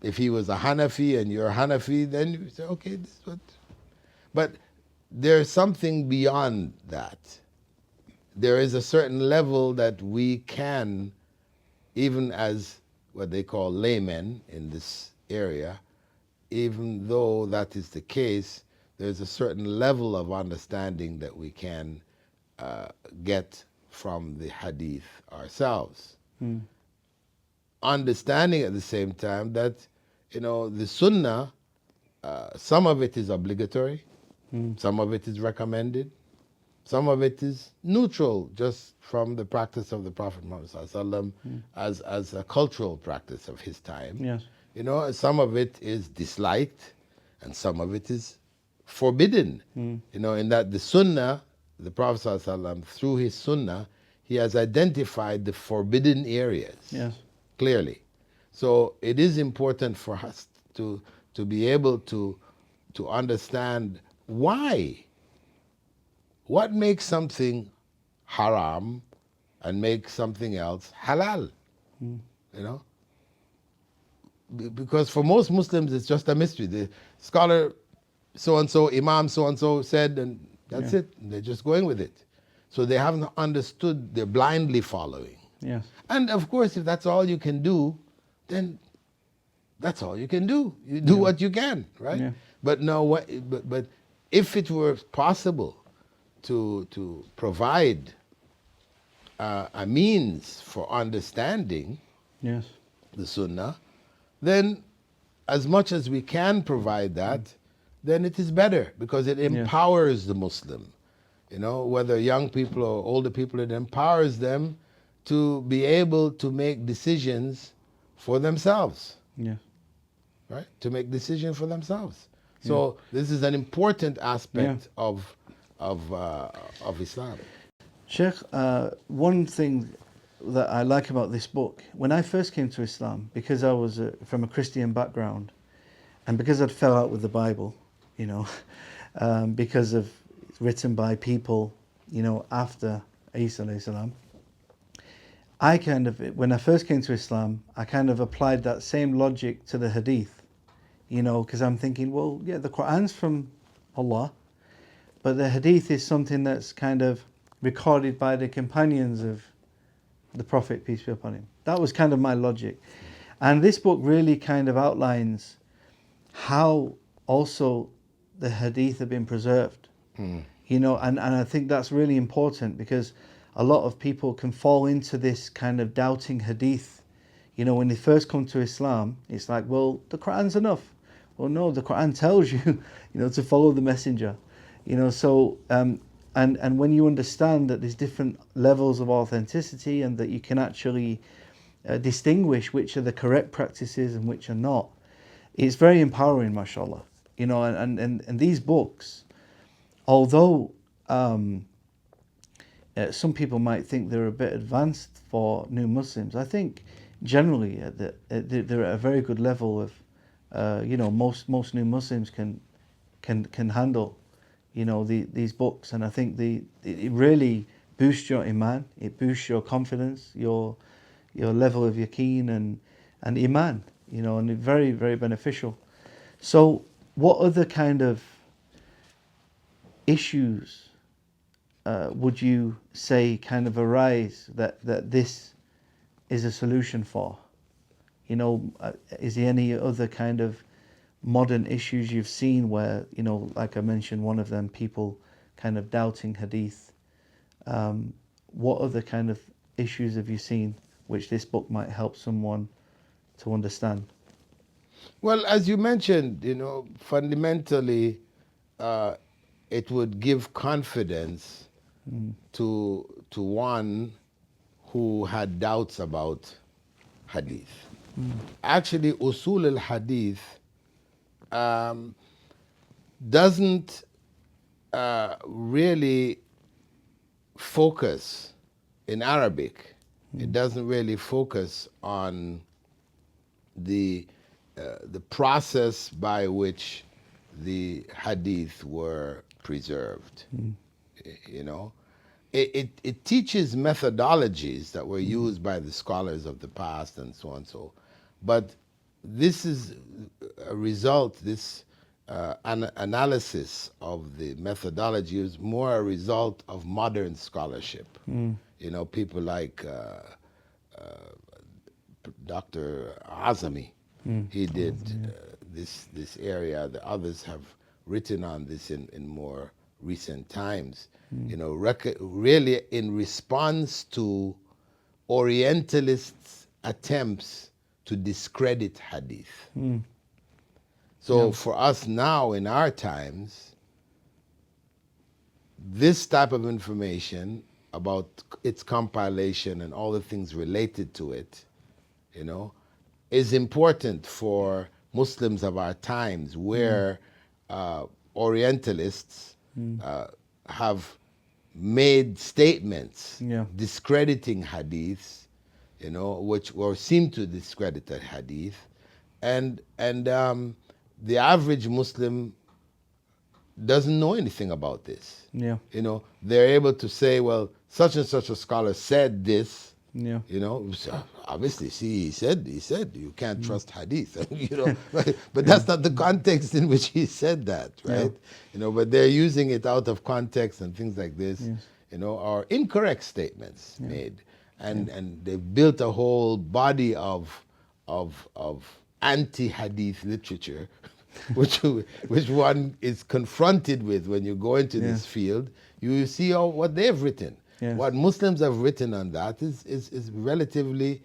if he was a Hanafi and you're a Hanafi, then you say, okay, this is what. But there's something beyond that. There is a certain level that we can, even as what they call laymen in this area, even though that is the case, there's a certain level of understanding that we can get from the hadith ourselves. Understanding at the same time that, the sunnah, some of it is obligatory, some of it is recommended, some of it is neutral, just from the practice of the Prophet Muhammad ﷺ as a cultural practice of his time. Yes. Some of it is disliked, and some of it is forbidden. In that the Sunnah, the Prophet ﷺ, through his Sunnah, he has identified the forbidden areas. Yes. Clearly. So it is important for us to be able to understand why. What makes something haram and makes something else halal? Because for most Muslims it's just a mystery. The scholar so-and-so, Imam so-and-so said, and that's it. They're just going with it. So they haven't understood, they're blindly following. Yes. And of course, if that's all you can do, then that's all you can do. You do what you can, right? Yeah. But no, but if it were possible to provide a means for understanding Yes. the Sunnah, then as much as we can provide that, then it is better, because it empowers the Muslim. Whether young people or older people, it empowers them to be able to make decisions for themselves. Yes. Right? To make decisions for themselves. So this is an important aspect of Islam. Sheikh, one thing that I like about this book, when I first came to Islam, because I was from a Christian background, and because I'd fell out with the Bible, because of it's written by people, after Isa alayhi salam, when I first came to Islam, I kind of applied that same logic to the Hadith, because I'm thinking, well, yeah, the Quran's from Allah, but the Hadith is something that's kind of recorded by the companions of the Prophet, peace be upon him. That was kind of my logic. And this book really kind of outlines how also the Hadith have been preserved. And I think that's really important, because a lot of people can fall into this kind of doubting Hadith. When they first come to Islam, it's like, well, the Quran's enough. Well, no, the Quran tells you, to follow the messenger. So and when you understand that there's different levels of authenticity, and that you can actually distinguish which are the correct practices and which are not, it's very empowering, mashallah. And these books, although some people might think they're a bit advanced for new Muslims, I think generally they're at a very good level of, most new Muslims can handle, these books. And I think it really boosts your iman, it boosts your confidence, your level of yaqeen and iman, and it's very, very beneficial. So what other kind of issues would you say kind of arise that this is a solution for? Is there any other kind of modern issues you've seen where, like I mentioned, one of them, people kind of doubting Hadith? What other kind of issues have you seen which this book might help someone to understand? Well, as you mentioned, fundamentally, it would give confidence to one who had doubts about Hadith. Actually, Usul al-Hadith doesn't really focus in Arabic. It doesn't really focus on the process by which the Hadith were preserved. it teaches methodologies that were used by the scholars of the past and so on so. But this is a result, this analysis of the methodology is more a result of modern scholarship. You know, people like Dr. Azami, he did this area. The others have written on this in more recent times. You know, really in response to Orientalists' attempts to discredit hadith. So for us now in our times, this type of information about its compilation and all the things related to it, you know, is important for Muslims of our times where Orientalists have made statements discrediting hadiths, you know, which or seem to discredit the hadith, and the average Muslim doesn't know anything about this. You know, they're able to say, well, such and such a scholar said this. You know, so obviously, see, he said you can't trust hadith. You know, but that's not the context in which he said that, right? You know, but they're using it out of context and things like this. You know, are incorrect statements made, and they've built a whole body of anti-hadith literature, which one is confronted with when you go into this field. You see what they've written. What Muslims have written on that is relatively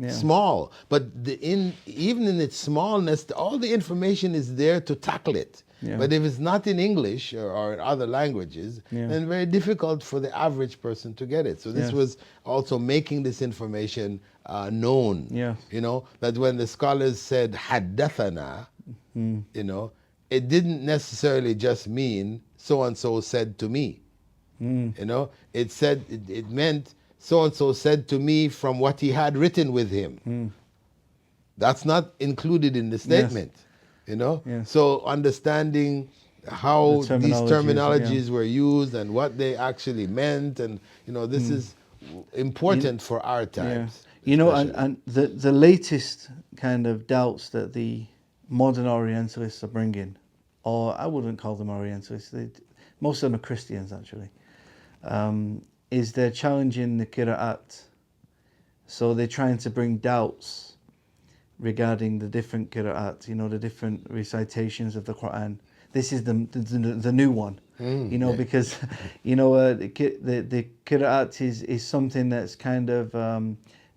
small, but even in its smallness, all the information is there to tackle it. But if it's not in English or in other languages, then very difficult for the average person to get it. So this was also making this information known. You know, that when the scholars said haddathana, you know, it didn't necessarily just mean so and so said to me. You know, it said it meant so and so said to me from what he had written with him. That's not included in the statement. You know, so understanding how these terminologies were used and what they actually meant, and you know, this is important for our times. You know, and the latest kind of doubts that the modern Orientalists are bringing, or I wouldn't call them Orientalists, most of them are Christians actually, is they're challenging the qira'at. So they're trying to bring doubts regarding the different qira'at, you know, the different recitations of the Quran. This is the new one, you know, because, you know, the qira'at is something that's kind of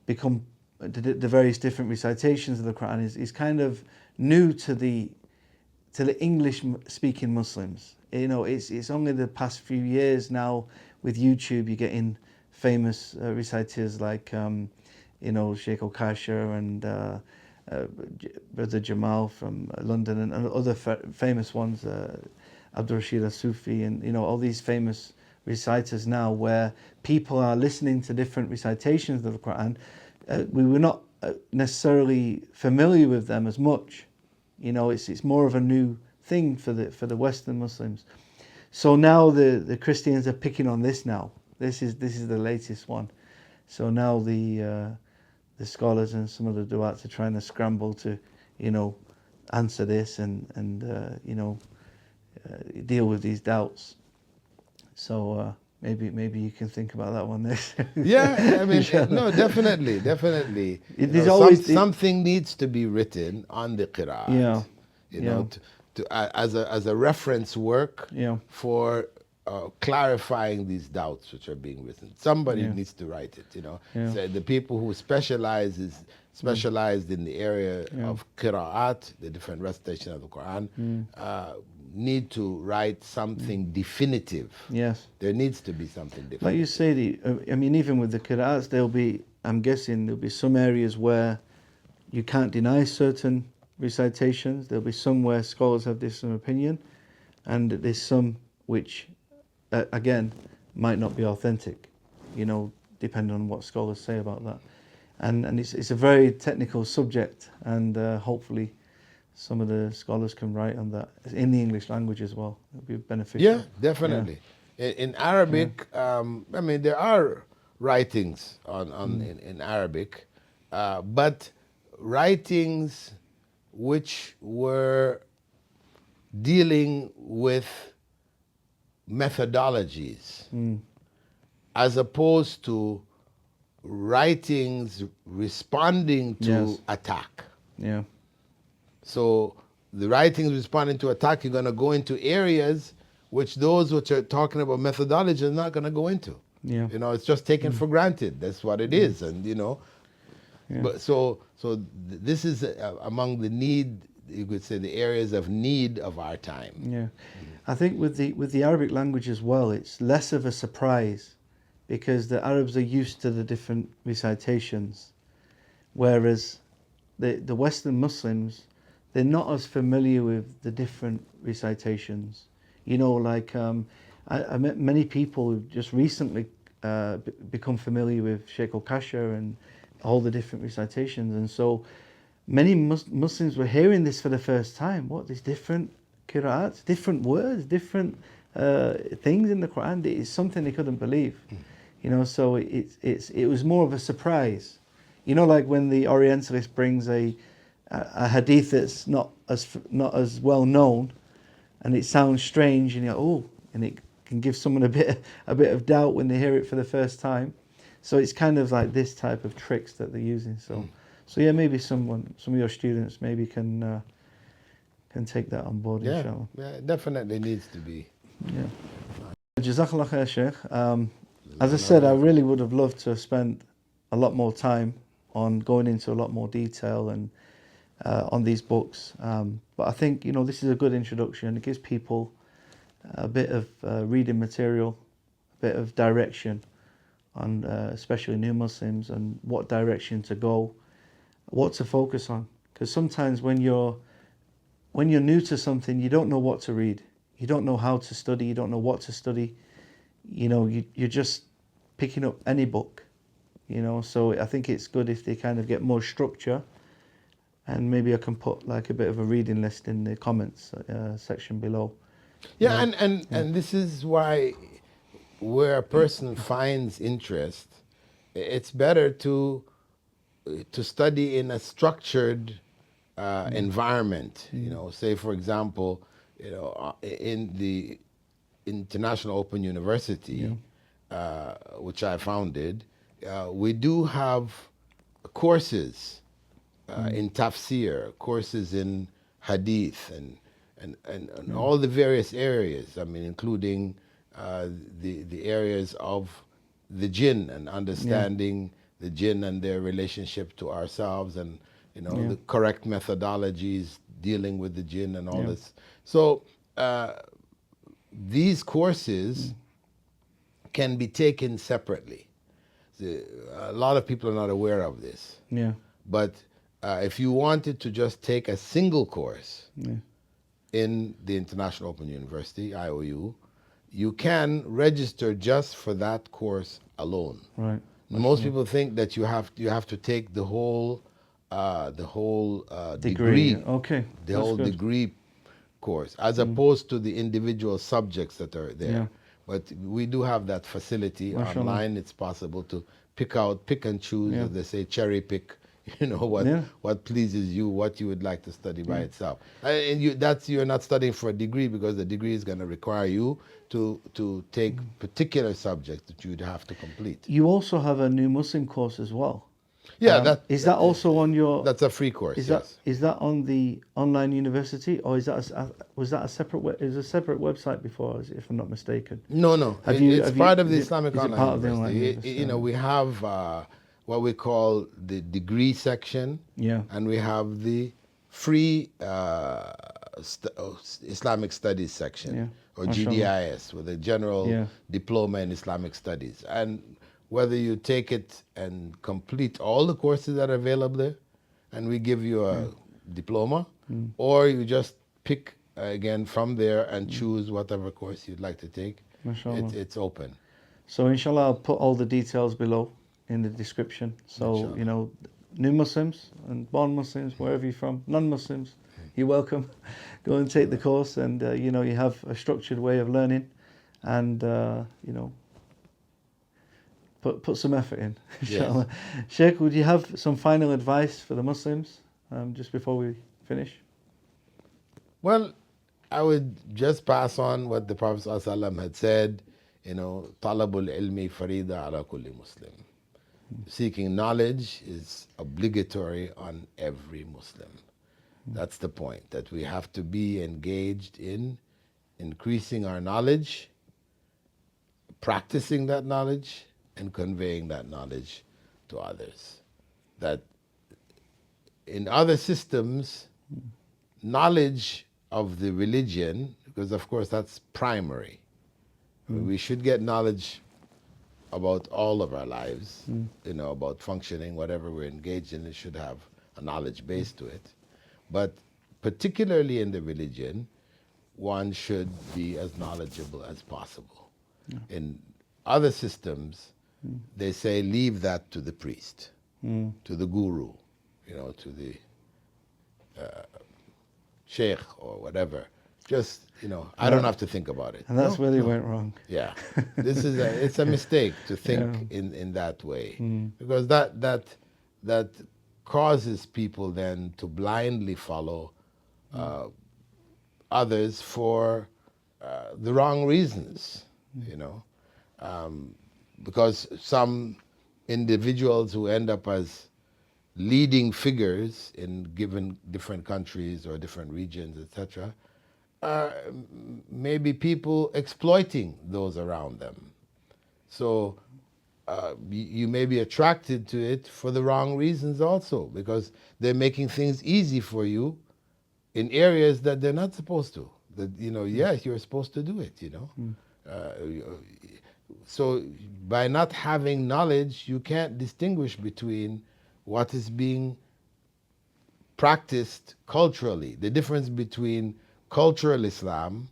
become, the various different recitations of the Quran is kind of new to the English-speaking Muslims. You know, it's only the past few years now with YouTube you're getting famous reciters like, you know, Sheikh Okasha and Brother Jamal from London and other famous ones, Abdul Rashid al-Sufi, and you know, all these famous reciters now where people are listening to different recitations of the Quran. We were not necessarily familiar with them as much. You know, it's more of a new thing for the Western Muslims. So now the Christians are picking on this now. This is the latest one. So now the scholars and some of the du'ats are trying to scramble to, you know, answer this and you know, deal with these doubts. So maybe you can think about that one next. Yeah, I mean, no, definitely. There's always something needs to be written on the qira'at. You know, as a reference work for clarifying these doubts which are being written. Somebody needs to write it, you know. So the people who specialized in the area of qira'at, the different recitation of the Quran, need to write something definitive. There needs to be something definitive. Like you say, I mean, even with the qira'ats, I'm guessing there'll be some areas where you can't deny certain recitations. There'll be some where scholars have this opinion, and there's some which again might not be authentic, you know, depending on what scholars say about that. And it's a very technical subject, and hopefully some of the scholars can write on that in the English language as well. It'll be beneficial. Yeah, definitely. In Arabic, I mean, there are writings in Arabic, but writings which were dealing with methodologies as opposed to writings responding to Yes. attack. Yeah. So the writings responding to attack, you're going to go into areas which those which are talking about methodology are not going to go into. Yeah. You know, it's just taken for granted. That's what it is. And, you know, Yeah. but this is among the need, you could say, the areas of need of our time. Yeah, I think with the Arabic language as well, it's less of a surprise because the Arabs are used to the different recitations, whereas the Western Muslims, they're not as familiar with the different recitations. You know, like I met many people who just recently become familiar with Sheikh al-Kasha and all the different recitations, and so many Muslims were hearing this for the first time. What, these different qira'ats, different words, different things in the Quran? It's something they couldn't believe. You know, so it was more of a surprise. You know, like when the Orientalist brings a hadith that's not as well known, and it sounds strange, and you go, oh, and it can give someone a bit of doubt when they hear it for the first time. So it's kind of like this type of tricks that they're using. So yeah, maybe some of your students maybe can take that on board. Yeah, Inshallah. yeah, it definitely needs to be. Yeah. Jazakallah khair, Sheikh. As I said, I really would have loved to have spent a lot more time on going into a lot more detail and on these books. But I think, you know, this is a good introduction. It gives people a bit of reading material, a bit of direction on especially new Muslims and what direction to go, what to focus on. Because sometimes when you're new to something, you don't know what to read. You don't know how to study. You don't know what to study. You know, you're just picking up any book, you know. So I think it's good if they kind of get more structure. And maybe I can put like a bit of a reading list in the comments section below. Yeah, and this is why where a person finds interest, it's better to study in a structured environment. You know, say for example, you know, in the International Open University, which I founded, we do have courses in Tafsir, courses in Hadith, and all the various areas. I mean, including the areas of the jinn and understanding the jinn and their relationship to ourselves, and you know the correct methodologies dealing with the jinn and all this. So these courses can be taken separately. A lot of people are not aware of this. Yeah. But if you wanted to just take a single course in the International Open University, IOU, you can register just for that course alone. Right. Most people think that you have to take the whole degree. Okay. The whole degree course, as opposed to the individual subjects that are there. Yeah. But we do have that facility online. It's possible to pick and choose, as they say, cherry pick. You know what pleases you, what you would like to study by itself, and you're not studying for a degree, because the degree is going to require you to take particular subjects that you'd have to complete. You also have a new Muslim course as well. Yeah, is that also on your? That's a free course. Is that on the online university, or is that was that a separate? It was a separate website before, if I'm not mistaken. No. It's part of the Islamic Online University. You know, we have what we call the degree section, and we have the free Islamic Studies section, or GDIS, with a general diploma in Islamic Studies. And whether you take it and complete all the courses that are available there, and we give you a diploma, or you just pick again from there and choose whatever course you'd like to take. It's open. So inshallah, I'll put all the details below in the description. So inshallah, you know, new Muslims and born Muslims, wherever you're from, non-Muslims, you're welcome. Go and take the course, and you know, you have a structured way of learning. and you know, put some effort in, Yes. inshallah. Sheikh, would you have some final advice for the Muslims just before we finish? Well, I would just pass on what the Prophet ﷺ had said, you know, talabul ilmi farida ala kulli Muslim. Seeking knowledge is obligatory on every Muslim. That's the point, that we have to be engaged in increasing our knowledge, practicing that knowledge, and conveying that knowledge to others. That in other systems, knowledge of the religion, because of course that's primary. We should get knowledge about all of our lives, you know, about functioning, whatever we're engaged in, it should have a knowledge base to it. But particularly in the religion, one should be as knowledgeable as possible. In other systems, they say leave that to the priest, to the guru, you know, to the sheikh or whatever. Just, you know, I don't have to think about it. And that's No, where they no. went wrong. Yeah, it's a mistake to think in that way, because that causes people then to blindly follow others for the wrong reasons, you know, because some individuals who end up as leading figures in given different countries or different regions, etc., maybe people exploiting those around them. So you may be attracted to it for the wrong reasons also, because they're making things easy for you in areas that they're not supposed to. That, you know, yes, you're supposed to do it, you know. So by not having knowledge, you can't distinguish between what is being practiced culturally, the difference between cultural Islam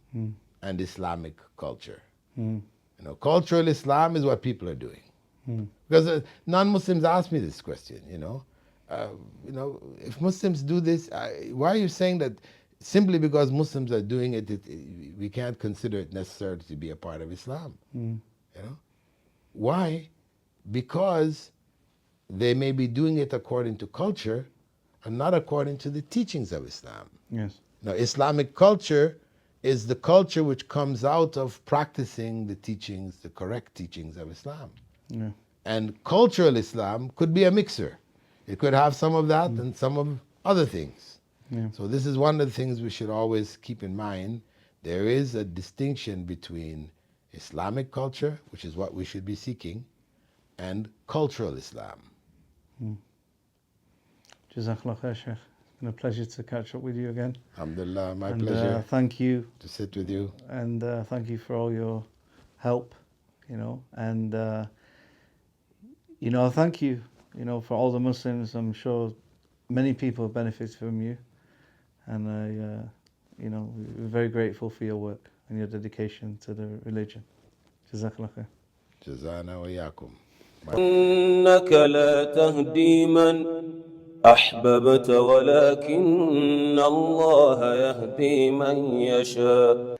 and Islamic culture. You know, cultural Islam is what people are doing. Because non-Muslims ask me this question, you know, if Muslims do this, why are you saying that simply because Muslims are doing it, we can't consider it necessarily to be a part of Islam? You know, why? Because they may be doing it according to culture and not according to the teachings of Islam. Yes. Now, Islamic culture is the culture which comes out of practicing the teachings, the correct teachings of Islam. Yeah. And cultural Islam could be a mixer. It could have some of that and some of other things. Yeah. So this is one of the things we should always keep in mind. There is a distinction between Islamic culture, which is what we should be seeking, and cultural Islam. Jazakallah khair, Sheikh. It's been a pleasure to catch up with you again. Alhamdulillah, my And pleasure thank you. to sit with you. And thank you for all your help, you know. And, you know, thank you, you know, for all the Muslims. I'm sure many people have benefited from you. And, you know, we're very grateful for your work and your dedication to the religion. Jazakallah khair. Jazana wa yakum. إنك لا تهدي من أحببت ولكن الله يهدي من يشاء